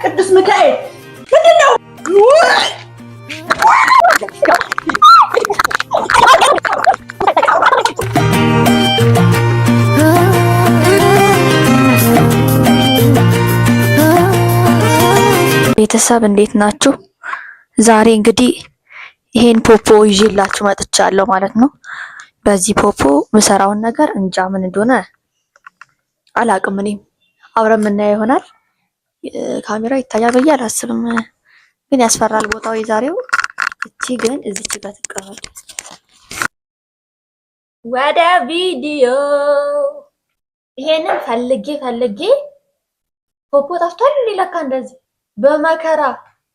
ቅዱስ ሚካኤል ምንድን ነው? ቤተሰብ እንዴት ናችሁ? ዛሬ እንግዲህ ይሄን ፖፖ ይዤላችሁ መጥቻለሁ ማለት ነው። በዚህ ፖፖ ምሰራውን ነገር እንጃ ምን እንደሆነ አላቅም። እኔም አብረን የምናየው ይሆናል። ካሜራ ይታያል ብዬ አላስብም፣ ግን ያስፈራል ቦታው የዛሬው። እቺ ግን እዚች ጋር ትቀመጥ። ወደ ቪዲዮ ይሄንን ፈልጌ ፖፖ ጠፍቷል። ለካ እንደዚህ በመከራ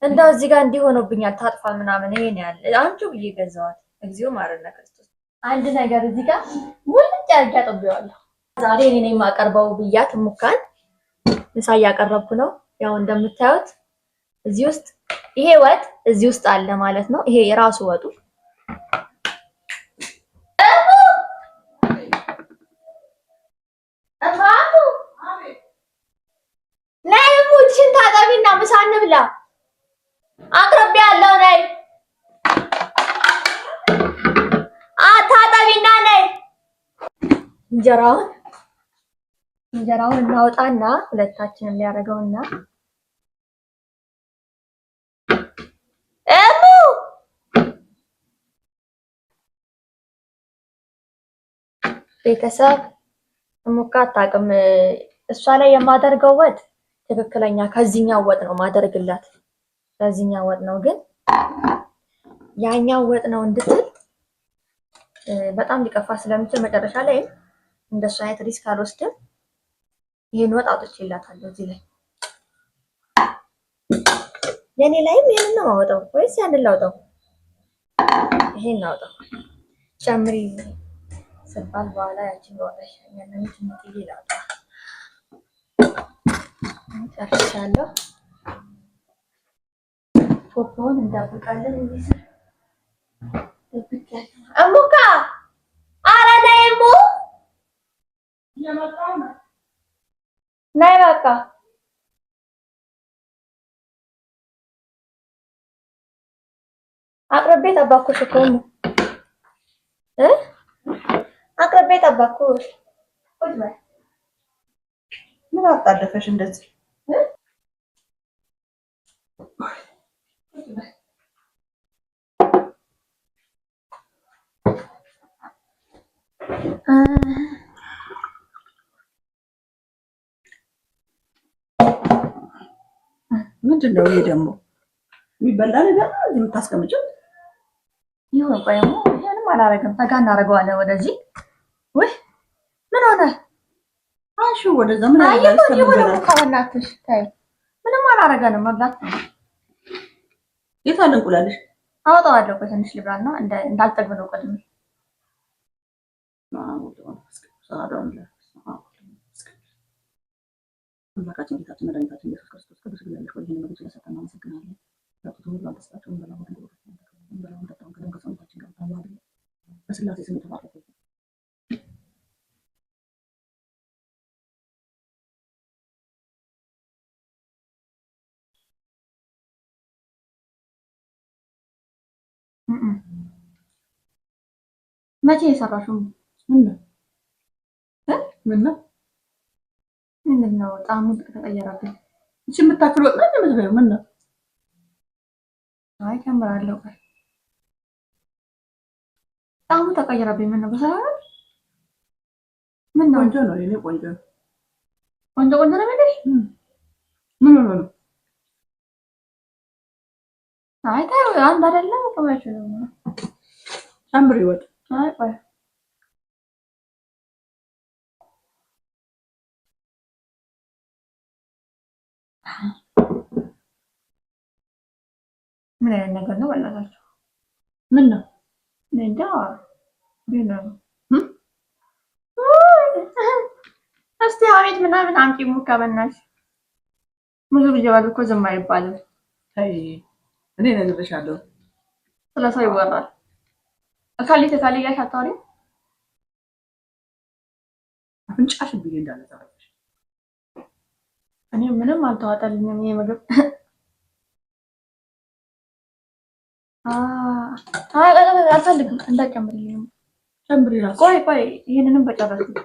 እንደው እዚህ ጋር እንዲሆነብኛል ታጥፋ ምናምን ይሄን ያለ አንቺ ብዬ ገዛዋት። እግዚኦ ማረና ክርስቶስ። አንድ ነገር እዚህ ጋር ሙልጭ አድርጌ አጥቤዋለሁ። ዛሬ እኔ ነኝ የማቀርበው ብያት ሙካን ምሳ እያቀረብኩ ነው። ያው እንደምታዩት እዚህ ውስጥ ይሄ ወጥ እዚህ ውስጥ አለ ማለት ነው። ይሄ የራሱ ወጡ ታጠቢና ምሳ እንብላ። አቅርቤ ያለው ነይ ታጠቢና ነይ። እንጀራውን እናውጣና ሁለታችንም ሊያደርገውና ቤተሰብ ሙካ አታውቅም። እሷ ላይ የማደርገው ወጥ ትክክለኛ ከዚህኛው ወጥ ነው ማደርግላት። ከዚህኛው ወጥ ነው ግን ያኛው ወጥ ነው እንድትል በጣም ሊቀፋ ስለምችል መጨረሻ ላይ እንደሱ አይነት ሪስክ አልወስድም። ይሄን ወጥ አውጥቼላታለሁ እዚህ ላይ። የኔ ላይም ይሄን ነው አወጣው ወይስ ያንን ላውጣው? ይሄን ላውጣው ጨምሪ ስባል በኋላ ያቺን ወጣሽ ያንን ትንጥዬ ላውጣ። ጨርሻለሁ። ፖፖውን እንጠብቃለን። እንዲህ እሙካ ኧረ ነይ እሙ ነይ በቃ አቅርቤ ጠባኩሽ እኮ እሙ አቅርቤ ጠባኩሽ። ቁጭ በይ። ምን አጣደፈሽ እንደዚህ? ምንድን ነው ይሄ ደግሞ? የሚበላ ነገር ነው እዚህ የምታስቀምጪው? ይሁን ቆይሞ ይሄንም አላረግም። ተጋ እናደርገዋለን ወደዚህ። ወይ ምን ሆነ? አንሺ ወደዛ። ምን አያለሽ? ከበናትሽ ታይ። ምንም አላረገንም። መብላት ነው። የት አለ እንቁላልሽ? አወጣዋለሁ። ቆይ ትንሽ ልብላና እንዳልጠግብ ነው ቀድሜ። አምላካችን ጌታችን መድኃኒታችን ኢየሱስ ክርስቶስ ቅዱስ እግዚአብሔር ሆይ ይህን ምግብ ስለሰጠን እናመሰግናለን። ያጡት ሁሉ አንተስጣቸውን በላሁን በላሁን ጠጣውን ከደም ከሰውነታችን ጋር ታዋህዶ በስላሴ ስም የተባረከ መቼ የሰራሽው? ምን ነው ምንድን ነው ጣዕሙ ተቀየረብኝ። እቺ የምታክል ወጥ ነው የምትበይው? ምን ነው? አይ ከምራለሁ። ቆይ ጣዕሙ ተቀየረብኝ። ምን ነው? በሰላም ምን ነው? ቆንጆ ነው። የኔ ቆንጆ ነው። ቆንጆ ነው ማለት ምን ነው? አይ ታው አንድ አይደለም ቆማች ነው። ጨምሪ ወጥ። አይ ቆይ ምን አይነት ነገር ነው በላታችሁ? ምን ነው? እንዴ ምን ነው? እስቲ አቤት ምናምን አምጪ ሙካ በእናትሽ። ብዙ ጊዜ ባል እኮ ዝም አይባልም። አይ እኔ ነግሬሻለሁ። ስለሰው ይወራል። አካሊ ተካሊ ያሻታሪ አፍንጫሽን ብዬ እንዳለ ታረፍሽ። እኔ ምንም አልተዋጠልኝም ይሄ ምግብ። አልፈልግም እንዳጨምርልኝ ጨምሪ እራሱ። ቆይ ይሄንንም በጨረስኩት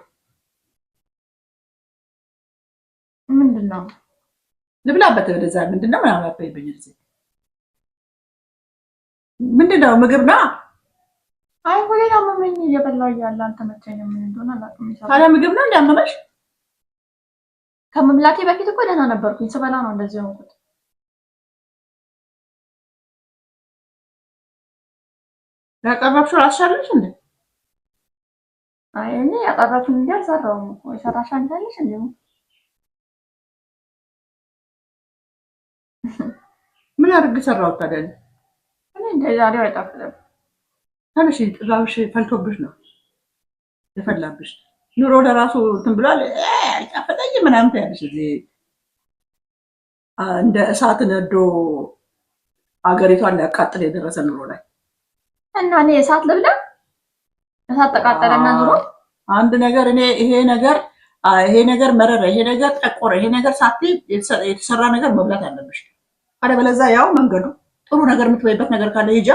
ምንድን ነው ልብላበት ወደዛ ምንድን ነው ምናምን አትበይብኝ እዚህ ምንድን ነው ምግብ ነው? አይ ወይ ያመመኝ እየበላሁ እያለ አልተመቸኝም። ምን እንደሆነ አላውቅም። ታዲያ ምግብ ነው እንዲያመመሽ? ከመምላቴ በፊት እኮ ደህና ነበርኩኝ። ስበላ ነው እንደዚህ ሆንኩት። ያቀረብሽው እራስሽ አይደለሽ እንዴ? አይ እኔ ያቀረብኩኝ እንጂ አልሰራሁም እኮ። የሰራሽ አንቺ አይደለሽ እንዴ? ምን አድርግ ሰራሁት ታዲያ? እኔ እንደ ዛሬው አይጣፍጥም። ታነሽ ጥራብሽ ፈልቶብሽ ነው የፈላብሽ። ኑሮ ለራሱ እንትን ብሏል። አይጣፍጠኝ ምናምን ታያለሽ። እዚህ እንደ እሳት ነዶ አገሪቷን ሊያቃጥል የደረሰ ኑሮ ላይ እና እኔ እሳት ልብላ? እሳት ተቃጠለና ኑሮ አንድ ነገር እኔ ይሄ ነገር መረረ፣ ይሄ ነገር ጠቆረ፣ ይሄ ነገር ሳትይ የተሰራ ነገር መብላት አለብሽ። አለበለዚያ ያው መንገዱ ጥሩ ነገር የምትበይበት ነገር ካለ ሂጂ።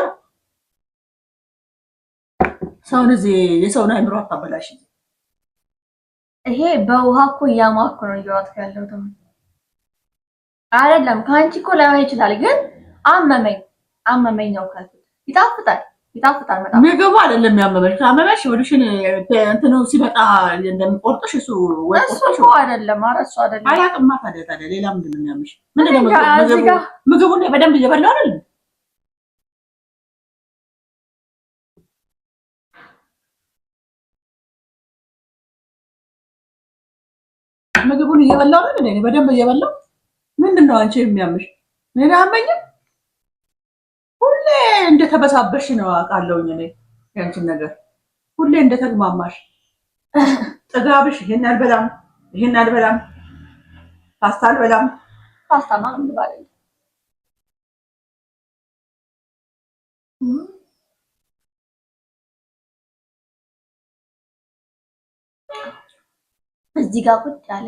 ሰውን እዚህ የሰውን አይምሮ አታበላሽ። ይሄ በውሃ እኮ እያማኩ ነው እያዋጥኩ ያለሁት አይደለም። ከአንቺ እኮ ላይሆን ይችላል፣ ግን አመመኝ ነው ካልኩት ይጣፍጣል በጣም። ምግቡ አይደለም ያመመሽ። ካመመሽ ወዲሽን እንትኑ ሲመጣ እንደምቆርጥሽ እሱ እኮ አይደለም። ኧረ እሱ አይደለም። አያውቅማ። ታዲያ ሌላ ምንድን ነው የሚያምሽ? ምንድን ነው ምግቡን በደንብ እየበላሁ አይደል? ምግቡን እየበላሁ አይደል? እኔ በደንብ እየበላሁ። ምንድን ነው አንቺ የሚያምሽ? እኔ አያመኝም። ሁሌ እንደተበሳበሽ ነው አውቃለሁኝ። እኔ ያንቺን ነገር ሁሌ እንደተግማማሽ ጥጋብሽ። ይሄን አልበላም፣ ፓስታ አልበላም። ፓስታ ማለት ነው ባለ እዚህ ጋር ቁጭ ያለ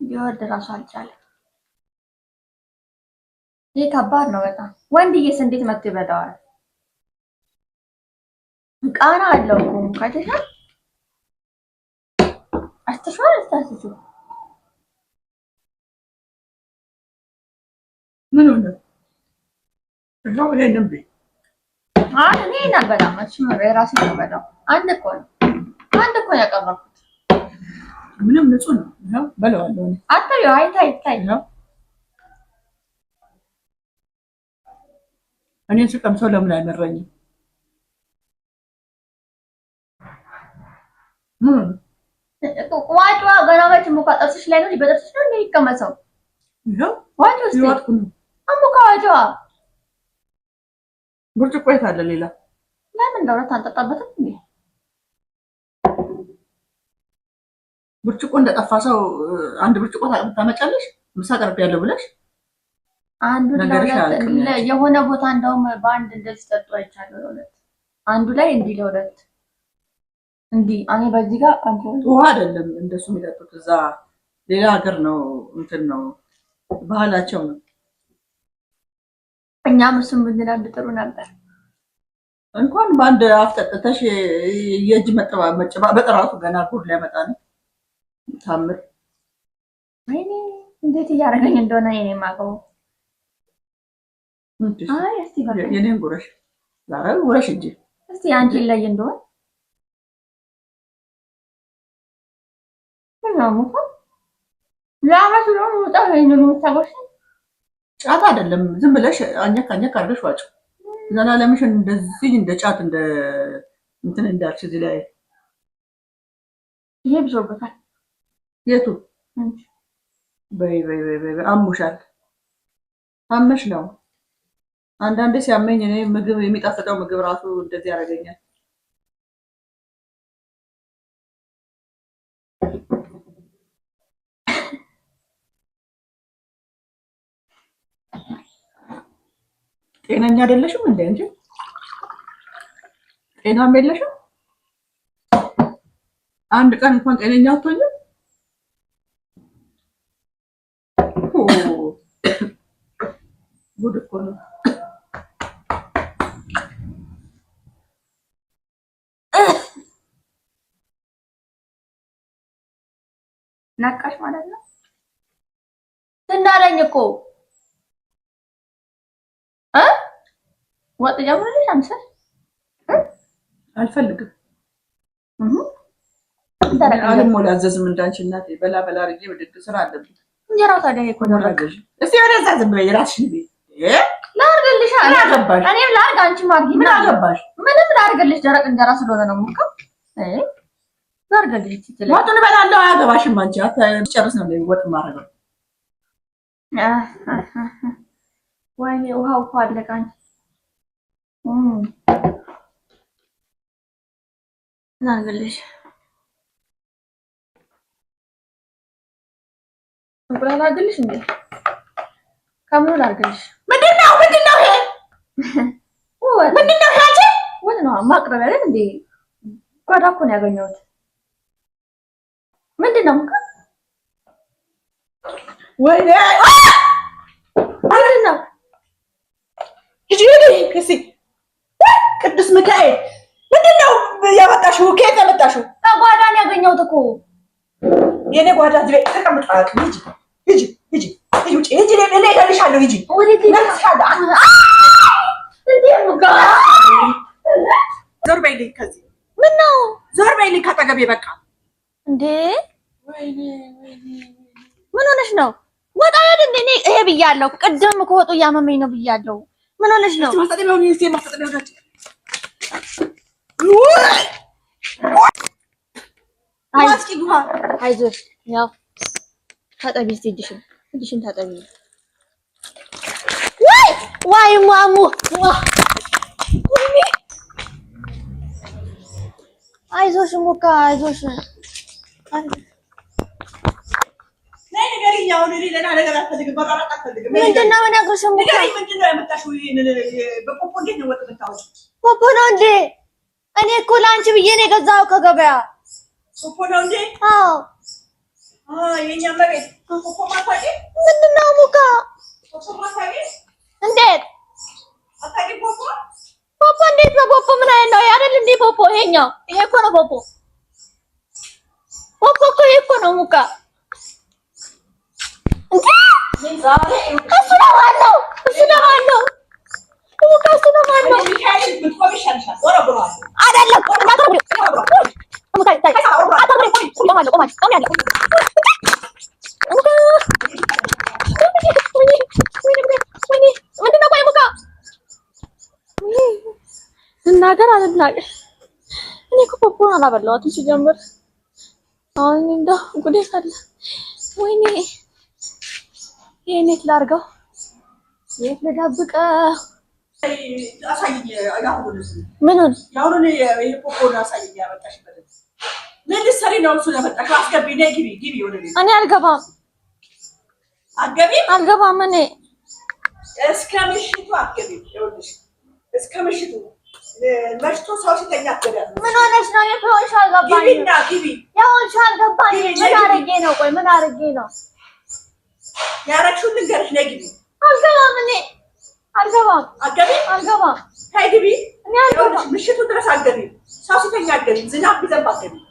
ቢወርድ እራሱ አልቻለም። ይሄ ከባድ ነው በጣም። ወንድዬስ እንዴት መጥቶ ይበላዋል? ቃና አለው እኮ ካይተሻል አስተሽዋል ምን ሆነ? እዛው ላይ ነብይ እኔ አልበላም። እሱ የራሴ ነው የምበላው። አንድ እኮ ነው ያቀረብኩት። ምንም ንጹህ ነው። ይኸው በለዋለሁ። አታየው? አይታይ ነው። እኔ ስቀምሰው ለምን አይመረኝም? ዋጫ ገና መች ሙካ ጥርስሽ ላይ ነው ሊበጥርስሽ ነው የሚቀመሰው። ይኸው ዋጫ ውስጥ አሙካ ዋጫ ብርጭቆ የት አለ? ሌላ ለምን እንደሆነ ታንጠጣበትም እንዴ? ብርጭቆ እንደጠፋ ሰው አንድ ብርጭቆ ታመጫለሽ? ምሳ ቀርቤያለሁ ብለሽ አንዱ የሆነ ቦታ እንደውም በአንድ እንደዚህ ጠጡ አይቻለሁ። ለሁለት አንዱ ላይ እንዲህ ለሁለት እንዲህ እኔ በዚህ ጋር ውሃ አይደለም እንደሱ የሚጠጡት እዛ ሌላ ሀገር ነው። እንትን ነው ባህላቸው ነው። እኛም እሱም ብንላል ጥሩ ነበር። እንኳን በአንድ አፍ ጠጥተሽ የእጅ መጨባበጥ እራሱ ገና ጉድ ሊያመጣ ነው። ታምር ወይኔ እንዴት እያደረገኝ እንደሆነ እኔ የማውቀው። አይ እስቲ በቃ የኔን ጉረሽ ዛሬ ጉረሽ እንጂ እስቲ አንቺ ላይ እንደሆነ ምናምን ላማሱ ነው ወጣ ይሄንን ወጣሽ። ጫት አይደለም ዝም ብለሽ አኘክ አድርገሽ ዋጭ። ዘላለምሽ እንደዚህ እንደ ጫት እንደ እንትን እንዳልሽ እዚህ ላይ ይሄ ብሶበታል። የቱ በይ አሙሻል። አመሽ ነው። አንዳንዴ ሲያመኝ እኔ ምግብ የሚጣፍጠው ምግብ ራሱ እንደዚህ ያደርገኛል። ጤነኛ አይደለሽም እንዴ እንጂ ጤናም የለሽም። አንድ ቀን እንኳን ጤነኛ አትሆኝም። ጉድ እኮ ነው። ነቃሽ ማለት ነው። ትናለኝ እኮ ወጥ ጀምረሽ አንተ አልፈልግም። አለም ሞላ አዘዝም እንዳንቺ እናቴ በላ በላ አድርጌ ወደድ ስራ አለብኝ። እንጀራው ታዲያ እኮ ነው። እስቲ ወደዛ ዝም በይ እራስሽን ቤት ላርግልሽ ምን አገባሽ? እኔም ላርግ አንቺም አድርጊ። ምን አገባሽ? ምንም ላርግልሽ ደረቅ እንጀራ ስለሆነ ነው የምልከው። ላርግልሽ ትችላለሽ። ወጡን እበላለሁ። አያገባሽም። አንቺ አትጨርስ ነው ወጥ ማረገው። ወይኔ ውሃው እኮ አለቀ። አንቺ ላርግልሽ እንቁላል ላርግልሽ እንዴ? ከምኑ ላርግልሽ? ምንድነው ይሄ? ምንድነው ይሄ? ወጥ ነው ማቅረብ አይደል እንዴ? ጓዳ እኮ ነው ያገኘሁት። ምንድነው? ወይኔ ምንድነው? ከሲ ቅዱስ ሚካኤል ምንድነው ያመጣሽው? ከየት ያመጣሽው? ከጓዳ ነው ያገኘሁት እኮ። የኔ ጓዳ እዚህ ቤት ተቀምጧል። ሂጂ እኔ እገልሻለሁ። ሂጂ ዞር በይልኝ ከዚህ። ምነው ዞር በይልኝ ካጠገቤ በቃ። እንዴ ምን ሆነሽ ነው? ወጣ አይደል እንዴ? እኔ ይሄ ብያለሁ። ቅድም እኮ ወጡ እያመመኝ ነው ብያለሁ። ምን ሆነሽ ነው? አይዞሽ ያው ታጠቢ እስኪ እጅሽን ታጠቢ። ወይ ማሙ አይዞሽ ሙካ አይዞሽ። ምንድነው የምነግርሽ ሙካ? ፖፖ ነው እንዴ? እኔ እኮ ለአንቺ ብዬ ነው የገዛኸው ከገበያ። ፖፖ ነው እንዴ? አዎ የኛ መሬት ፖፖ ማታቂ ምንድነው ሙካ? ፖፖ ማታቂ እንዴት አታቂ ፖፖ ፖፖ እንዴት ነው? ፖፖ ምን አይነት ነው? አይደል እንዴ ፖፖ ይሄኛው ይሄ እኮ ነው ፖፖ። ፖፖ እኮ ይሄ እኮ ነው ሙካ። እሱ ነው ዋናው። እሱ ነው ዋናው ሙካ። እሱ ነው ዋናው አይደለም። እናገር አልናገር። እኔ እኮ ፖፖን አላበላኋትም ሲጀምር። አሁን እንደው ጉዴ ፈላ። ወይኔ የት ላድርገው? የት ልደብቀው? ምኑን? እኔ አልገባም። አልገባም እኔ እስከ ምሽቱ አትገቢም። ይኸውልሽ እስከ ምሽቱ መሽቶ ሰው ሲተኛ አትገቢም። ምን ሆነሽ ነው? የሆንሽ አልገባኝም። ግቢና ግቢ። የሆንሽ አልገባኝም። ምን አድርጌ ነው? ቆይ ምን አድርጌ ነው ያደረግሽውን ልንገርሽ። ነይ ግቢ። አልገባም እኔ አልገባም። አትገቢም? አልገባም። ተይ ግቢ። እኔ አልገባም። ምሽቱ ድረስ አትገቢም። ሰው ሲተኛ አትገቢም። ዝናብ ቢዘንብ አትገቢም።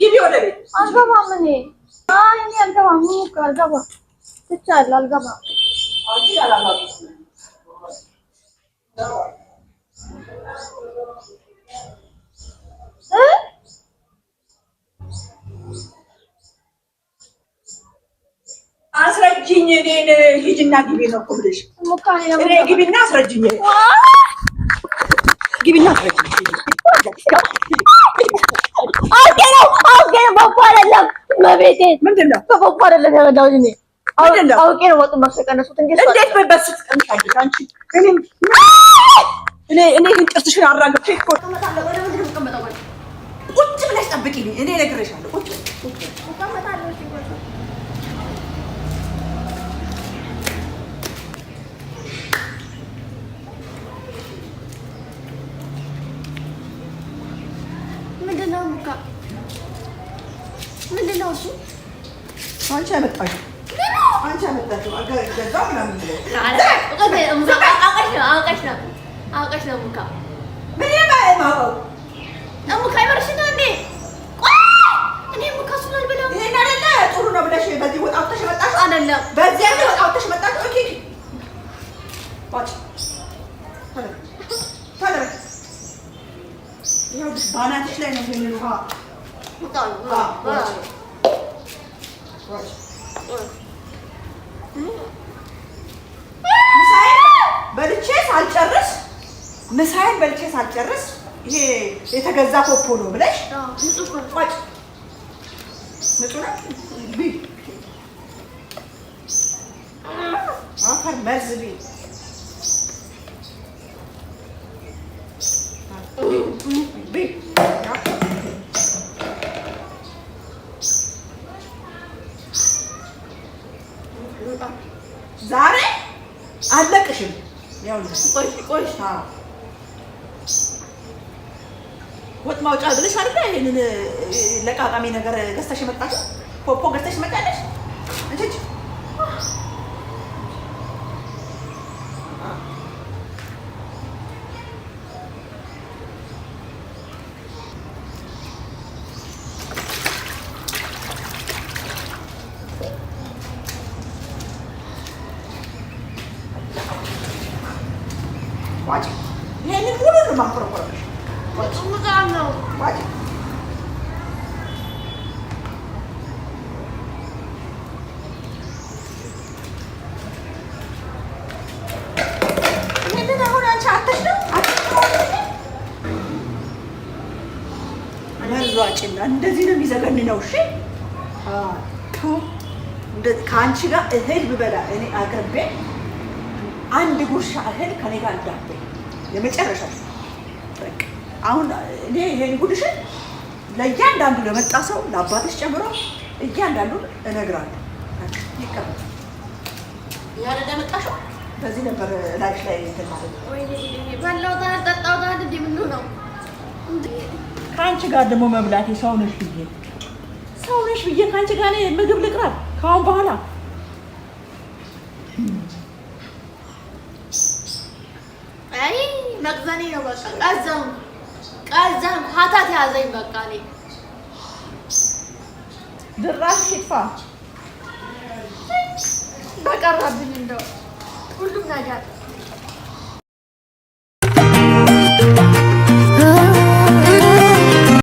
ግቢ ወደ ቤት። አልገባም እኔ እኔ አልገባም። አልገባም ትቻለሁ። አልገባም። አስረጅኝ። እኔን ሂጂና ግቢ ነው እኮ ብለሽ እኔ ግቢና አስረጅኝ። ግቢና አስረጅኝ። አውቄ ነው ፖፖ አይደለም። መቤቴ ምንድን ነው? በፖፖ አይደለም ያበላሁት እኔ አውቄ ነው። ወጡን ማስቀነሱት እንጂ እንዴት በስት ቀምሻለሽ አንቺ? እኔ ጥርስሽን አራግፌ እኮ ቁጭ ብለሽ ጠብቂኝ። እኔ እነግርሻለሁ። ቁጭ ምንድን ነው ሙካ? ምንድን ነው እሱ? አንቺ ያመጣሽው ገዛው ምናምን ብለሽ አውቀሽ ነው ሙካ ምን የማውቀው ሙካ ይበርሽ ነው እንዴ? እኔ ሙካ እሱን አልበላም። ይሄን አይደለ ጥሩ ነው ብለሽ በዚህ ወጥ አውጥተሽ መጣሽ አይደለም? በዚህ አይደለ ወጥ አውጥተሽ መጣሽ። ኦኬ ታዲያ ይኸውልሽ ባናትሽ ላይ ነው ይሄንን ውሃ ምሳዬን በልቼ ሳልጨርስ ይሄ የተገዛ ፖፖ ነው ብለሽ ቋጭ ንጹህ ነው አፈር መርዝ ዛሬ አለቅሽም። ያው ቆይ ወጥ ማውጫ ብለሽ አይደል ይሄንን ለቃቃሚ ነገር ገዝተሽ መጣሽ። ፖፖ ገዝተሽ መጣለሽ እንጂ ዋጭ ይሄንን ሁሉ ነው ማፍረቆረሽ ነው ዋጭ ይሄንን አሁን አንቺ አተሽ ነው መርዟጭና እንደዚህ ነው የሚዘገንነው። እሺ ከአንቺ ጋር እህል ብበላ እኔ አቅርቤ አንድ ጉርሻ እህል ከኔ ጋር እንዳትበይ የመጨረሻ በቃ አሁን እኔ ይሄን ጉድሽን ለእያንዳንዱ ለመጣ ሰው ለአባትሽ ጨምሮ እያንዳንዱ እነግራለሁ። ይቀበል ያለ ለመጣሽው በዚህ ነበር ላይሽ ላይ እንትን ማለት ነው። ወይ በላው ጠጣው ታዲያ እንዴ ምን ነው ከአንቺ ጋር ደግሞ መብላቴ ሰው ነሽ ብዬ ከአንቺ ጋር እኔ ምግብ ልቅረብ ከአሁን በኋላ አይ መቅዘኔ ነው በቃ ቀዛም ሀታት ያዘኝ በቃ እኔ ድራሽ ይጥፋ በቀረብኝ እንደው ሁሉም ነገር